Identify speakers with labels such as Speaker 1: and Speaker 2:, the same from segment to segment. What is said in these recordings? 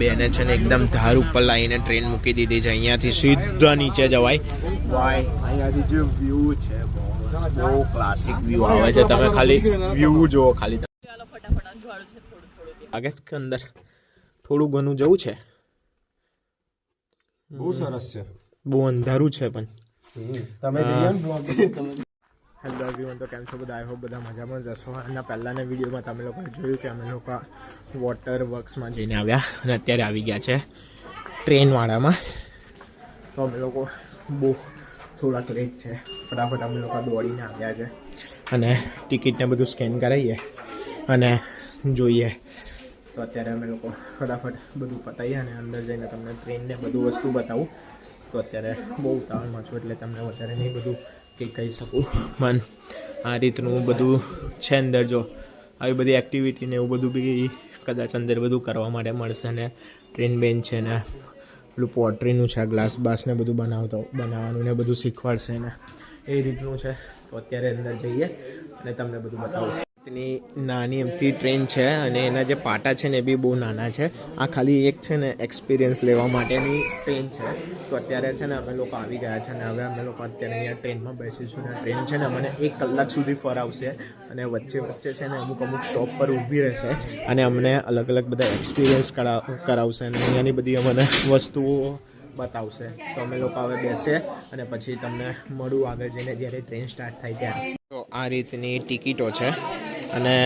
Speaker 1: બેને છે ને એકદમ ધાર ઉપર લાવીને ટ્રેન મૂકી દીધી છે. અહીંયાથી સીધા નીચે જવાય. વાય અહીંયાથી જે વ્યૂ છે બહુ ક્લાસિક વ્યૂ આવે છે. તમે ખાલી વ્યૂ જુઓ. ખાલી આગળ કે અંદર થોડું ઘણું જવું છે.
Speaker 2: બહુ સરસ છે.
Speaker 1: બહુ અંધારું છે પણ
Speaker 2: તમે
Speaker 1: હેલો એવરીવન, તો કેમ છો બધા? આઈ હોપ બધા મજામાં જશો. એના પહેલાંના વિડીયોમાં તમે લોકોએ જોયું કે અમે લોકો વોટર વર્ક્સમાં જઈને આવ્યા અને અત્યારે આવી ગયા છે ટ્રેનવાળામાં. તો અમે લોકો બહુ થોડાક લેટ છે. ફટાફટ અમે લોકો દોડીને આવ્યા છે અને ટિકિટને બધું સ્કેન કરાવીએ અને જોઈએ. તો અત્યારે અમે લોકો ફટાફટ બધું પતાવીએ અને અંદર જઈને તમને ટ્રેનને બધું વસ્તુ બતાવું. તો અત્યારે બહુ ઉતાવળમાં છું એટલે તમને વધારે નહીં બધું કંઈ કહી શકું. પણ આ રીતનું બધું છે અંદર. જો આવી બધી એક્ટિવિટી ને એવું બધું બી કદાચ અંદર બધું કરવા માટે મળશે. ને ટ્રેન બેન્ચ છે ને પેલું પોટ્રીનું છે, ગ્લાસ બાસ ને બધું બનાવવાનું ને બધું શીખવાડશે ને એ રીતનું છે. તો અત્યારે અંદર જઈએ અને તમને બધું બતાવું. એની નાની એમથી ટ્રેન છે અને એના જે પાટા છે ને એ બી બહુ નાના છે. આ ખાલી એક છે ને એક્સપિરિયન્સ લેવા માટેની ટ્રેન છે. તો અત્યારે છે ને અમે લોકો આવી ગયા છે અને હવે અમે લોકો અત્યારે અહીંયા ટ્રેનમાં બેસીશું. ને ટ્રેન છે ને મને 1 કલાક સુધી ફરાવશે અને વચ્ચે છે ને અમુક શોપ પર ઊભી રહેશે અને અમને અલગ અલગ બધા એક્સપિરિયન્સ કરાવશે અને અહીંયાની બધી અમને વસ્તુઓ બતાવશે. તો અમે લોકો હવે બેસીએ અને પછી તમને મળું આગળ જઈને જ્યારે ટ્રેન સ્ટાર્ટ થાય ત્યારે. તો આ રીતની ટિકિટો છે અને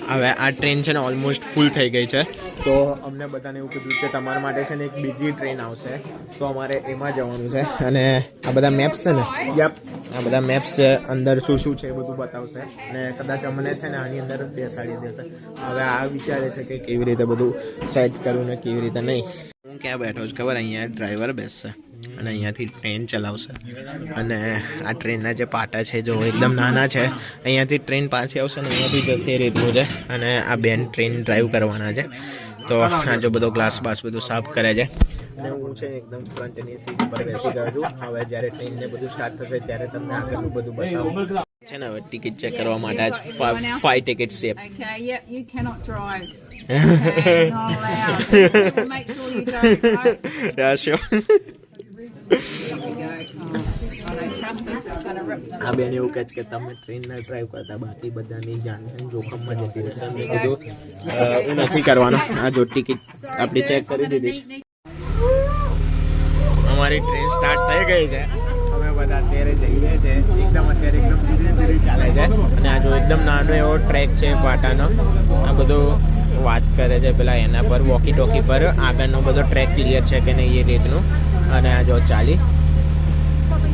Speaker 1: હવે આ ટ્રેન છે ને ઓલમોસ્ટ ફૂલ થઈ ગઈ છે. તો અમને બધાને એવું કીધું કે તમારા માટે છે ને એક બીજી ટ્રેન આવશે તો અમારે એમાં જવાનું છે. અને આ બધા મેપ્સ છે ને, આ બધા મેપ્સ છે, અંદર શું શું છે એ બધું બતાવશે અને કદાચ અમને છે ને આની અંદર બેસાડી દેશે. હવે આ વિચારે છે કે કેવી રીતે બધું સેટ કરવું ને કેવી રીતે નહીં. હું ક્યાં બેઠો છું ખબર? અહીંયા ડ્રાઈવર બેસશે અને અહીંયાથી ટ્રેન ચલાવશે. અને આ ટ્રેનના જે પાટા છે જો એકદમ નાના છે. અહીંયાથી ટ્રેન પાછી આવશે ને અહીંયાથી જશે એ રીતનું છે. અને આ બેન ટ્રેન ડ્રાઈવ કરવાના છે. તો આ જો બધો ગ્લાસ બાસ બધું સાફ કરે છે. અને હું છે એકદમ ફ્રન્ટની સીટ પર બેસી ગયો છું. હવે જ્યારે ટ્રેનને બધું સ્ટાર્ટ થશે ત્યારે તમને આગળનું બધું બતાવું છે ને. હવે ટિકિટ ચેક કરવા માટે જ 5 ટિકિટ છે.
Speaker 3: Okay, yeah, you cannot drive. Okay, not allowed. Make sure you don't drive.
Speaker 1: Yeah, sure.
Speaker 3: There we go. I don't trust this. It's going to rip them.
Speaker 1: આ બેન એવું કહે છે કે તમે ટ્રેન ના ડ્રાઈવ કરતા, બાકી બધાની જાન જોખમમાં જતી રહેશે. મેં કીધું હું નથી કરવાનો. આ જો ટિકિટ આપણી ચેક કરી દીધી છે. અમારી ટ્રેન સ્ટાર્ટ થઈ ગઈ છે. અમે બધા અત્યારે જઈએ છીએ. અત્યારે એકદમ ધીરે ધીરે ચાલે છે. અને આ જો એકદમ નાનો એવો ટ્રેક છે પાટાનો. આ બધું વાત કરે છે પેલા એના પર વોકી ટોકી પર આગળનો બધો ટ્રેક ક્લિયર છે કે નહીં એ રીતનું. અને આ જો ચાલી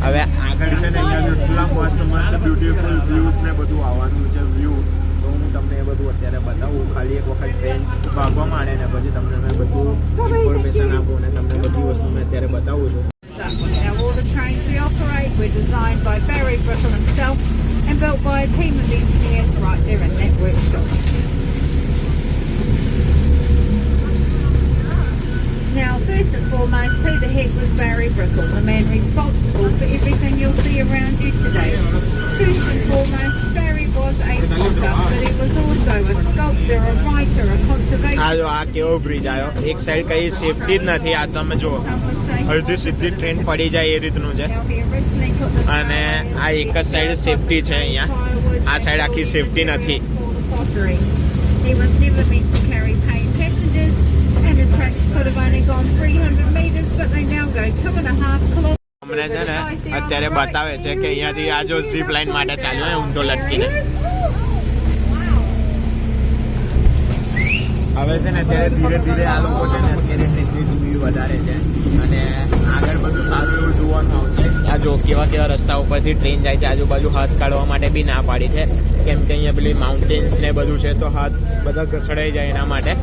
Speaker 1: હવે આગળ છે ને અહીંયા એટલા મસ્ત બ્યુટીફુલ વ્યૂઝ ને બધું આવવાનું છે. વ્યૂ તો હું તમને એ બધું અત્યારે બતાવું. ખાલી એક વખત ટ્રેન ભાગવા માંડે ને પછી તમને મેં બધું ઇન્ફોર્મેશન આપું અને તમને બધી વસ્તુ મેં અત્યારે બતાવું છું.
Speaker 3: Now, all the trains we operate were designed by Barry Bristol himself and built by a team of engineers right there in that workshop. Now, first and foremost, to the head was Barry Bristol, the man responsible for everything you'll see around you today. First and foremost, Barry was a potter, but he was also a sculptor, a writer, a conservation.
Speaker 1: આ જો આ કેવો bridge આવ્યો. એક side કઈ safety જ નથી. આ તમે જુઓ હજુ સીધી ટ્રેન પડી જાય એ રીતનું છે. અને આ એક જ સાઈડ સેફટી છે. અહીંયા આ સાઈડ આખી સેફટી નથી.
Speaker 3: He was never meant to carry paying passengers, and the tracks could have only gone 300 metres, but they now go 2.5 kilometres.
Speaker 1: અમને છે ને અત્યારે બતાવે છે કે અહીંયાથી આ જો ઝીપ લાઈન માટે ચાલ્યો હોય ઊંધો લટકીને. હવે છે ને અત્યારે ધીરે ધીરે આ લોકો છે ને અત્યારે ટ્રેનની સ્પીડ વધારે છે અને આગળ બધું સારું એવું જોવાનું આવશે. આ જો કેવા કેવા રસ્તા ઉપરથી ટ્રેન જાય છે. આજુબાજુ હાથ કાઢવા માટે બી ના પાડી છે કેમ કે અહીંયા પેલી માઉન્ટેન્સ ને બધું છે તો હાથ બધા ઘસડાઈ જાય એના માટે.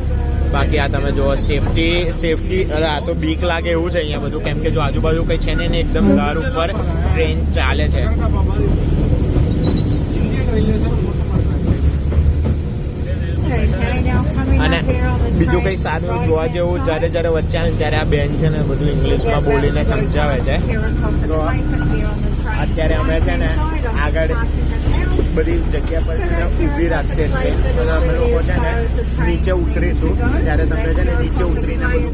Speaker 1: બાકી આ તમે જો સેફટી આ તો બીક લાગે એવું છે અહીંયા બધું કેમ કે જો આજુબાજુ કંઈ છે ને એકદમ ધાર ઉપર ટ્રેન ચાલે છે. અને બીજું કંઈ સારું જોવા જેવું જ્યારે વચ્ચે આવે ત્યારે આ બેન છે ને બધું ઇંગ્લિશમાં બોલીને સમજાવે છે. તો અત્યારે અમે છે ને આગળ બધી જગ્યા પર ઊભી રાખશે. અમે લોકો છે ને નીચે ઉતરીશું ત્યારે તમને છે ને નીચે ઉતરીને બધું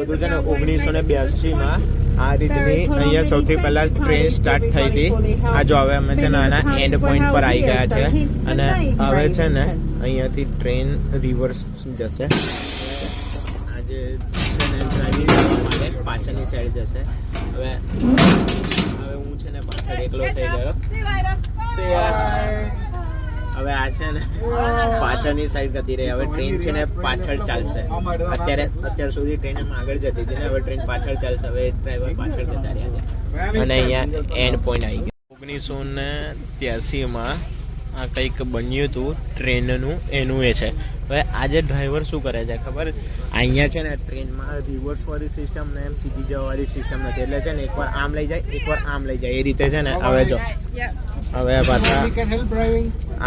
Speaker 1: બધું છે ને 1982માં આ રીતની અહીંયા સૌથી પહેલા ટ્રેન સ્ટાર્ટ થઈ હતી. આ જો હવે અમે છે ને આના એન્ડ પોઈન્ટ પર આવી ગયા છે અને હવે છે ને અહીંયાથી ટ્રેન રિવર્સ જશે. આજે ડ્રાઇવિંગ કરવા માટે પાછળની સાઈડ જશે. હવે હું છે ને પાછળ એકલો થઈ ગયો. હવે આ છે ને પાછળની સાઈડ જતી રહી. હવે ટ્રેન છે ને પાછળ ચાલશે. અત્યાર સુધી ટ્રેન એમ આગળ જતી હતી ને હવે ટ્રેન પાછળ ચાલશે. હવે ડ્રાઈવર પાછળ જતા રહ્યા છે અને અહીંયા એન્ડ પોઈન્ટ આવી ગયો. 1983માં આ કંઈક બન્યું હતું ટ્રેનનું એનું એ છે. હવે આજે ડ્રાઈવર શું કરે છે ખબર? અહીંયા છે ને ટ્રેનમાં રિવર્સ વાળી સિસ્ટમ ને એમ સીધી જવાવાળી સિસ્ટમ નથી. એટલે છે ને એકવાર આમ લઈ જાય એકવાર આમ લઈ જાય એ રીતે છે ને. હવે જો હવે પાછા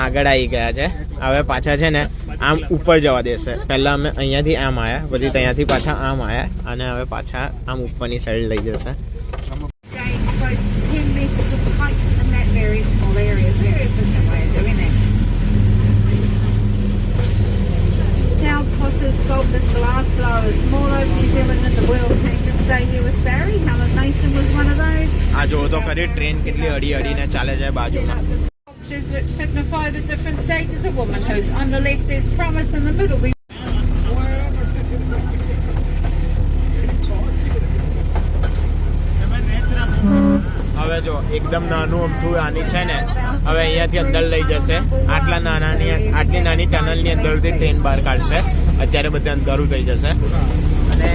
Speaker 1: આગળ આવી ગયા છે. હવે પાછા છે ને આમ ઉપર જવા દેશે. પહેલા અમે અહીંયાથી આમ આવ્યા, પછી ત્યાંથી પાછા આમ આવ્યા અને હવે પાછા આમ ઉપરની સાઈડ લઈ જશે.
Speaker 3: Down Potter's faultless glass blowers, more over New Zealand than the world came to stay here with Barry. Helen Mason was one of those.
Speaker 1: આ જો તો ખરી ટ્રેન કેટલી અડી અડીને ચાલે છે બાજુમાં.
Speaker 3: Boxes which signify the different stages of womanhood. On the left there's promise, in the middle we
Speaker 1: હવે જો એકદમ નાનું અમથું આની છે ને હવે અહીંયાથી અંદર લઈ જશે. આટલી નાની ટનલની અંદરથી ટ્રેન બહાર કાઢશે. અત્યારે બધે અંધારું થઈ જશે અને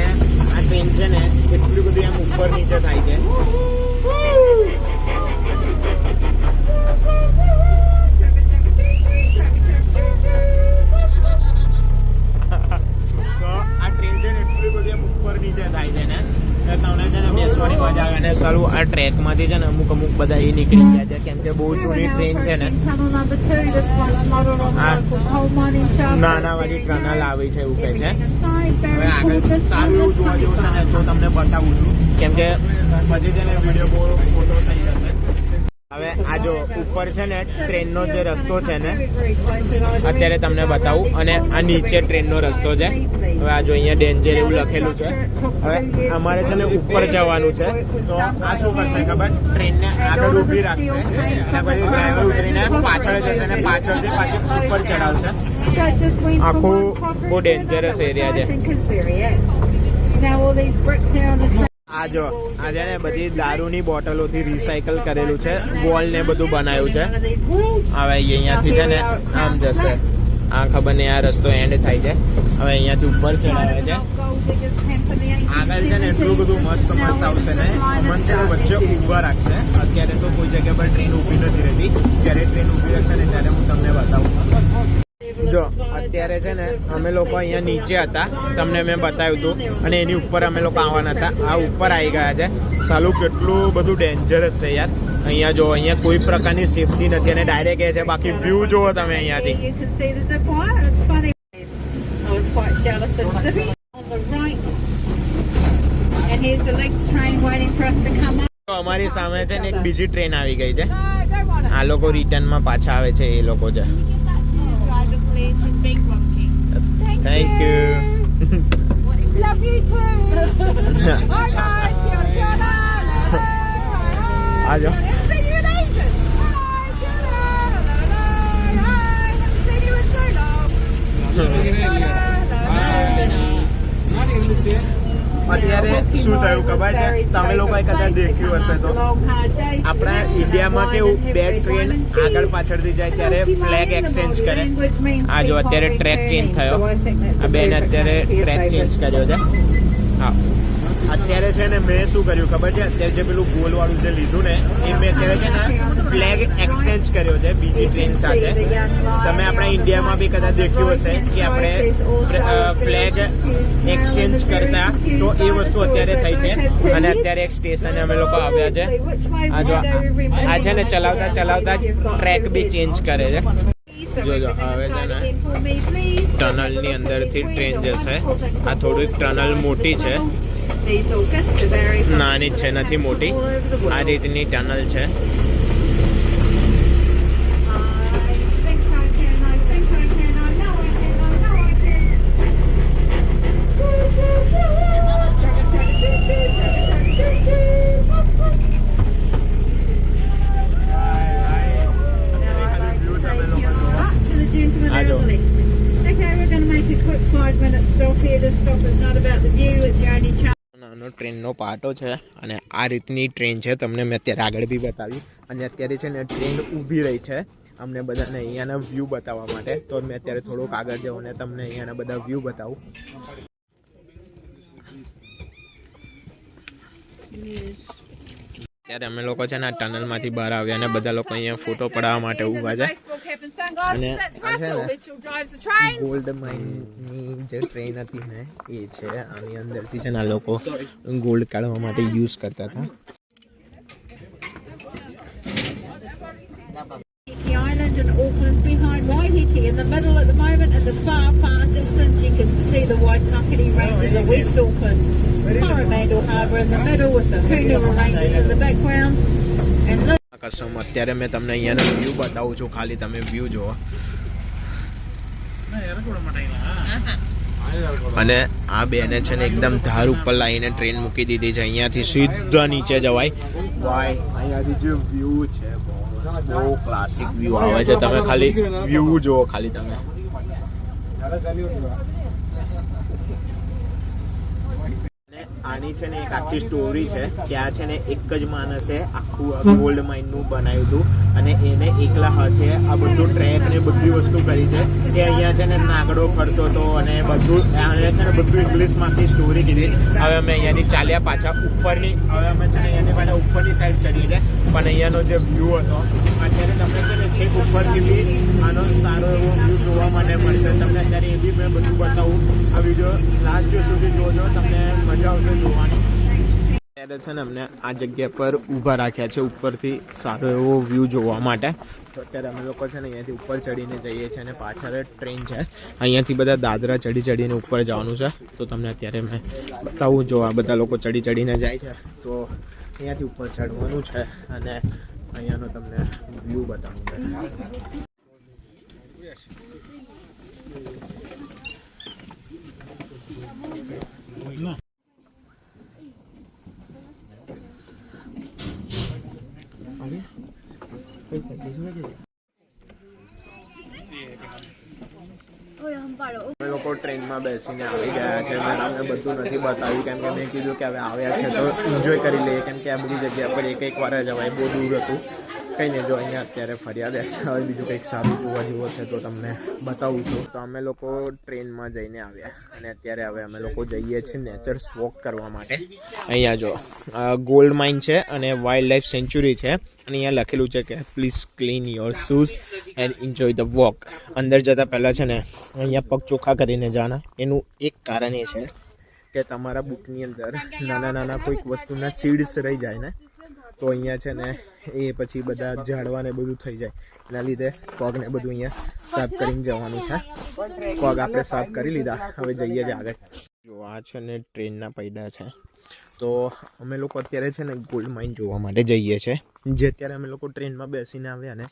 Speaker 1: આ ટ્રેન છે ને એટલી બધી આમ ઉપર નીચે થાય છે. તો આ ટ્રેન છે ને એટલી બધી આમ ઉપર નીચે થાય છે ને તમને છે ને બેસવાની મજા આવે. અને સારું આ ટ્રેકમાંથી છે ને અમુક બધા એ નીકળી ગયા છે કેમ કે બહુ જૂની ટ્રેન છે ને. નાના વાળી ટનલ આવી છે એવું કહે છે. હવે આગળ સારું એવું જોવા જેવું છે ને તો તમને બતાવું છું કેમ કે પછી છે ને વિડીયો બહુ ફોટો થઈ જશે. હવે આ જો ઉપર છે ને ટ્રેનનો જે રસ્તો છે ને અત્યારે તમને બતાવું અને આ નીચે ટ્રેનનો રસ્તો છે. હવે આ જો અહીંયા ડેન્જર એવું લખેલું છે. હવે અમારે છે ને ઉપર જવાનું છે તો આ શું કરશે ખબર? ટ્રેનને આગળ ઊભી રાખશે અને પછી ડ્રાઈવર ઉતરીને પાછળ જશે ને પાછળથી પાછી ઉપર ચડાવશે. આખું બહુ ડેન્જરસ એરિયા છે. આ જો આ છે ને બધી દારૂની બોટલોથી રિસાયકલ કરેલું છે. વોલ ને બધું બનાવ્યું છે. હવે અહીંયાથી છે ને આમ જશે. આ ખબર નહીં આ રસ્તો એન્ડ થાય છે. હવે અહીંયાથી ઉપર ચડાવે છે. આગળ છે ને એટલું બધું મસ્ત આવશે ને અમન છે ને વચ્ચે ઊભા રાખશે. અત્યારે તો કોઈ જગ્યા પર ટ્રેન ઊભી નથી રહેતી. જ્યારે ટ્રેન ઊભી રહેશે ને ત્યારે હું તમને બતાવું. જો અત્યારે છે ને અમે લોકો અહીંયા નીચે હતા તમને મેં બતાવ્યું હતું અને એની ઉપર અમે લોકો આવવાના હતા. આ ઉપર આવી ગયા છે. સાલું કેટલું બધું ડેન્જરસ છે યાર. અહીંયા જો અહીંયા કોઈ પ્રકારની સેફટી નથી અને ડાયરેક્ટ એ છે. બાકી વ્યૂ જુઓ તમે અહીંયાથી. અમારી સામે છે ને એક બીજી ટ્રેન આવી ગઈ છે. આ લોકો રિટર્નમાં પાછા આવે છે એ લોકો છે. Thank you.
Speaker 4: Love you too. Bye guys.
Speaker 1: Ajo.
Speaker 4: See you in ages. Haven't seen you in so long.
Speaker 1: અત્યારે શું થયું ખબર છે? તમે લોકોએ કદાચ દેખ્યું હશે તો આપણા ઇન્ડિયામાં કેવું બે ટ્રેન આગળ પાછળથી જાય ત્યારે ફ્લેગ એક્સચેન્જ કરે. આ જો અત્યારે ટ્રેક ચેન્જ થયો. આ બેન અત્યારે ટ્રેક ચેન્જ કર્યો છે. હા અત્યારે છે ને મેં શું કર્યું ખબર છે? અત્યારે જે પેલું ગોલ વાળું જે લીધું ને એ મેં અત્યારે છે ને ફ્લેગ એક્સચેન્જ કર્યો છે બીજી ટ્રેન સાથે. તમે આપણા ઇન્ડિયામાં બી કદાચ દેખ્યું હશે કે આપણે ફ્લેગ એક્સચેન્જ કરતા તો એ વસ્તુ અત્યારે થઈ છે. અને અત્યારે એક સ્ટેશને અમે લોકો આવ્યા છે. આ જો આ છે ને ચલાવતા ટ્રેક બી ચેન્જ કરે છે. જોજો હવે છે ને ટનલની અંદરથી ટ્રેન જશે. આ થોડીક ટનલ મોટી છે, નાની જ છે, નથી મોટી. આ રીતની ટનલ છે.
Speaker 3: off. It's not about the view, it's your only chance.
Speaker 1: નાનો ટ્રેનનો પાટો છે અને આ રીતની ટ્રેન છે. તમને મેં અત્યારે આગળ બી બતાવી અને અત્યારે છે ને ટ્રેન ઊભી રહી છે અમને બધાને અહીંયાના વ્યૂ બતાવવા માટે. તો મેં અત્યારે થોડોક આગળ જાઉં અને તમને અહીંયાના બધા વ્યૂ બતાવું. ત્યારે અમે લોકો છે ને આ ટનલમાંથી બહાર આવ્યા અને બધા લોકો અહીંયા ફોટો પડાવવા માટે ઊભા છે. અને આ છે ને ગોલ્ડ માઇનની જે ટ્રેન હતી ને એ છે. આની અંદરથી છે ને આ લોકો ગોલ્ડ કાઢવા માટે યુઝ કરતા હતા.
Speaker 3: The island and Auckland behind Waiheke in the middle at the moment. In the far, far distance you can see the Waitakere Ranges of West Auckland. Coromandel Harbour in the middle with the Hunua Ranges in the background. And look,
Speaker 1: કસમ અત્યારે મેં તમને અહીંયાનો view બતાવું છું. ખાલી તમે view જુઓ. અને આ બેને છે ને એકદમ ધાર ઉપર લાવીને ટ્રેન મૂકી દીધી છે. અહીંયાથી સીધા નીચે જવાય. વાય અહીંયાથી જે વ્યૂ છે બહુ ક્લાસિક વ્યૂ આવે છે. તમે ખાલી વ્યૂ જુઓ ખાલી તમે. આની છે ને એક આખી સ્ટોરી છે કે આ છે ને એક જ માણસે આખું ગોલ્ડ માઇનનું બનાવ્યું હતું અને એને એકલા હાથે આ બધું ટ્રેક ને બધી વસ્તુ કરી છે. એ અહીંયા છે ને નાગડો ફરતો હતો અને બધું અહીંયા છે ને બધું ઇંગ્લિશમાંથી સ્ટોરી કીધી. હવે અમે અહીંયાથી ચાલ્યા પાછા ઉપરની. હવે અમે છે ને અહીંયાની પાછા ઉપરની સાઈડ ચડી છે. પણ અહીંયાનો જે વ્યૂ હતો અત્યારે તમને છે ને છેક ઉપરથી બી આનો સારો એવો વ્યૂ જોવા માટે મળશે. તમને અત્યારે એ બી મેં બધું બતાવું. આ વિડીયો લાસ્ટ સુધી જોજો, તમને મજા આવશે જોવાની. અત્યારે છે ને અમને આ જગ્યા પર ઊભા રાખ્યા છે ઉપરથી સારો એવો વ્યૂ જોવા માટે. તો અત્યારે અમે લોકો છે ને અહીંયાથી ઉપર ચડીને જઈએ છીએ અને પાછળ ટ્રેન છે. અહીંયાથી બધા દાદરા ચડીને ઉપર જવાનું છે. તો તમને અત્યારે મેં બતાવું. જો આ બધા લોકો ચડીને જાય છે તો અહીંયાથી ઉપર ચડવાનું છે અને અહીંયાનો તમને વ્યૂ બતાવું છે. અમે લોકો ટ્રેનમાં બેસીને આવી ગયા છે. મેં તમને બધું નથી બતાવ્યું કેમ કે મેં કીધું કે હવે આવ્યા છે તો એન્જોય કરી લઈએ. કેમ કે આ બધી જગ્યા પર એક વાર જવાય, બહુ દૂર હતું. કંઈ નહીં, જો અહીંયા અત્યારે ફર્યા દે. હવે બીજું કંઈક સારું જોવા જેવું છે તો તમને બતાવું છું. તો અમે લોકો ટ્રેનમાં જઈને આવ્યા અને અત્યારે હવે અમે લોકો જઈએ છીએ નેચર્સ વોક કરવા માટે. અહીંયા જો ગોલ્ડ માઇન છે અને વાઇલ્ડ લાઈફ સેન્ચ્યુરી છે. અને અહીંયા લખેલું છે કે please clean your shoes and enjoy the walk. અંદર જતાં પહેલાં છે ને અહીંયા પગ ચોખ્ખા કરીને જવાના. એનું એક કારણ એ છે કે તમારા બૂટની અંદર નાના કોઈક વસ્તુના સીડ્સ રહી જાય ને તો અહીંયા છે ને એ પછી બધા ઝાડવાને બધું થઈ જાય. એના લીધે પગને બધું અહીંયા સાફ કરીને જવાનું છે. પગ આપણે સાફ કરી લીધા. હવે જઈએ જ આગળ. જો આ છે ને ટ્રેનના પૈડા છે. તો અમે લોકો અત્યારે છે ને ગોલ્ડ માઇન જોવા માટે જઈએ છીએ. જે અત્યારે અમે લોકો ટ્રેનમાં બેસીને આવ્યા ને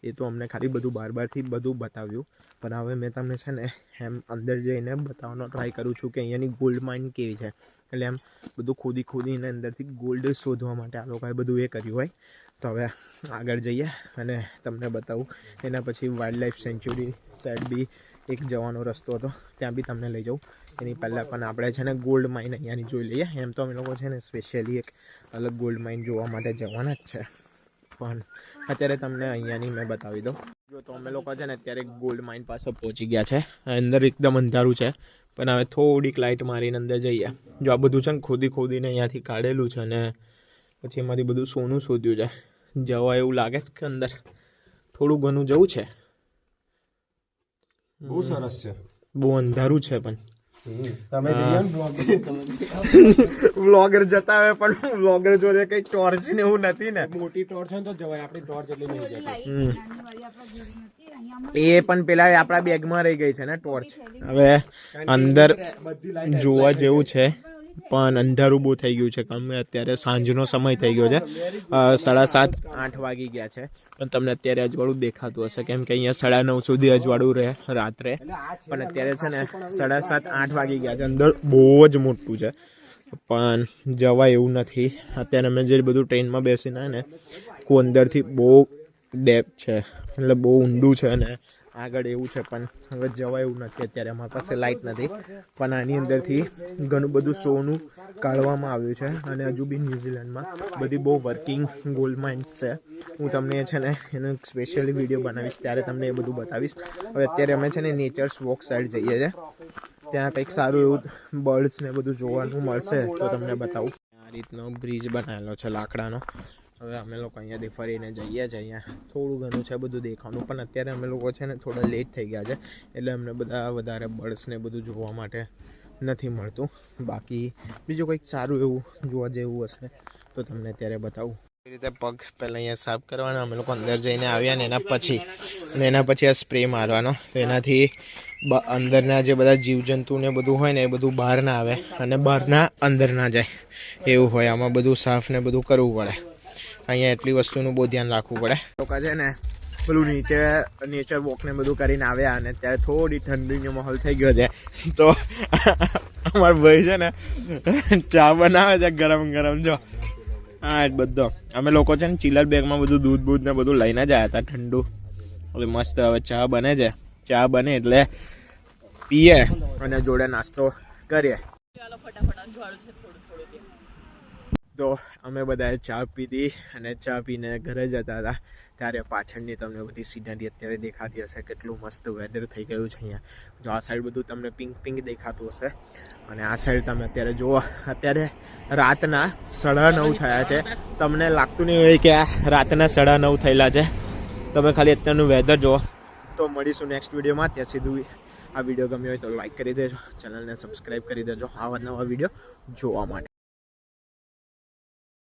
Speaker 1: એ તો અમને ખાલી બધું બારથી બધું બતાવ્યું. પણ હવે મેં તમને છે ને એમ અંદર જઈને બતાવવાનો ટ્રાય કરું છું કે અહીંયાની ગોલ્ડ માઇન કેવી છે. એટલે એમ બધું ખોદીને અંદરથી ગોલ્ડ શોધવા માટે આ લોકોએ બધું એ કર્યું હોય. તો હવે આગળ જઈએ અને તમને બતાવું. એના પછી વાઇલ્ડ લાઈફ સેન્ચ્યુરી સાઈડ બી એક જવાનો રસ્તો હતો, ત્યાં બી તમને લઈ જાઉં. એની પહેલાં પણ આપણે છે ને ગોલ્ડ માઇન અહીંયાની જોઈ લઈએ. એમ તો અમે લોકો છે ને સ્પેશિયલી એક અલગ ગોલ્ડ માઇન જોવા માટે જવાના જ છે. પણ અત્યારે તમને અહીંયાની મેં બતાવી દઉં. જો તો અમે લોકો છે ને અત્યારે ગોલ્ડ માઇન પાસે પહોંચી ગયા છે. અંદર એકદમ અંધારું છે પણ હવે થોડીક લાઇટ મારીને અંદર જઈએ. જો આ બધું છે ને ખોદીને અહીંયાથી કાઢેલું છે અને પછી એમાંથી બધું સોનું શોધ્યું છે. જવા એવું લાગે છે કે અંદર થોડું ઘણું જવું છે.
Speaker 2: બહુ સરસ છે.
Speaker 1: બહુ અંધારું છે પણ
Speaker 2: તમે
Speaker 1: વ્લોગર જતા હોય પણ વ્લોગર જોડે કઈ ટોર્ચ ને એવું નથી ને.
Speaker 2: મોટી ટોર્ચ હોય તો જવાય. આપણી ટોર્ચ એટલી નહીં જતી.
Speaker 1: એ પણ પેલા આપણા બેગમાં રહી ગઈ છે ને ટોર્ચ. હવે અંદર જોવા જેવું છે પણ અંધારું બહુ થઈ ગયું છે. અમે અત્યારે સાંજનો સમય થઈ ગયો છે. 7:30-8 વાગી ગયા છે. પણ તમને અત્યારે અજવાળું દેખાતું હશે કેમ કે અહીંયા 9:30 સુધી અજવાળું રહે રાત્રે. પણ અત્યારે છે ને 7:30-8 વાગી ગયા છે. અંદર બહુ જ મોટું છે પણ જવાય એવું નથી. અત્યારે અમે જે બધું ટ્રેનમાં બેસીને ને અંદરથી બહુ ડેપ છે, એટલે બહુ ઊંડું છે અને આગળ એવું છે પણ હવે જવાય એવું નથી અત્યારે અમારી પાસે લાઇટ નથી પણ આની અંદરથી ઘણું બધું શોનું કાઢવામાં આવ્યું છે અને હજુ બી ન્યૂઝીલેન્ડમાં બધી બહુ વર્કિંગ ગોલ્ડ માઇન્સ છે હું તમને છે ને એનો એક સ્પેશિયલી વિડીયો બનાવીશ ત્યારે તમને એ બધું બતાવીશ હવે અત્યારે અમે છે ને નેચર્સ વોક સાઈડ જઈએ છીએ ત્યાં કંઈક સારું એવું બર્ડ્સ ને બધું જોવાનું મળશે તો તમને બતાવું આ રીતનો બ્રિજ બનાવેલો છે લાકડાનો હવે અમે લોકો અહીંયાથી ફરીને જઈએ છીએ અહીંયા થોડું ઘણું છે બધું દેખાવાનું પણ અત્યારે અમે લોકો છે ને થોડા લેટ થઈ ગયા છે એટલે અમને બધા વધારે બર્ડ્સને બધું જોવા માટે નથી મળતું બાકી બીજું કંઈક સારું એવું જોવા જેવું હશે તો તમને અત્યારે બતાવું એ રીતે પગ પહેલાં અહીંયા સાફ કરવાના અમે લોકો અંદર જઈને આવ્યા ને એના પછી આ સ્પ્રે મારવાનો તો એનાથી અંદરના જે બધા જીવજંતુ ને બધું હોય ને એ બધું બહાર ના આવે અને બહારના અંદર ના જાય એવું હોય આમાં બધું સાફ ને બધું કરવું પડે અહીંયા એટલી વસ્તુનું બહુ ધ્યાન રાખવું પડે લોકો છે ને પેલું નેચર વોક ને બધું કરીને આવ્યા અને ત્યારે થોડી ઠંડીનો માહોલ થઈ ગયો છે તો અમારા ભાઈ છે ને ચા બનાવે છે ગરમ ગરમ જો હા બધો અમે લોકો છે ને ચિલર બેગમાં બધું દૂધ ને બધું લઈને જ આવ્યા હતા ઠંડુ એટલે મસ્ત હવે ચા બને છે ચા બને એટલે પીએ અને જોડે નાસ્તો કરીએ તો અમે બધાએ ચા પીધી અને ચા પીને ઘરે જતા હતા ત્યારે પાછળની તમને બધી સીનરી અત્યારે દેખાતી હશે કેટલું મસ્ત વેધર થઈ ગયું છે અહીંયા જો આ સાઈડ બધું તમને પિંક દેખાતું હશે અને આ સાઈડ તમે અત્યારે જુઓ અત્યારે રાતના 9:30 થયા છે તમને લાગતું નહીં હોય કે આ રાતના 9:30 થયેલા છે તમે ખાલી અત્યારનું વેધર જુઓ તો મળીશું નેક્સ્ટ વિડીયોમાં ત્યાં સીધું આ વિડીયો ગમ્યો હોય તો લાઈક કરી દેજો ચેનલને સબસ્ક્રાઈબ કરી દેજો આવા નવા વિડીયો જોવા માટે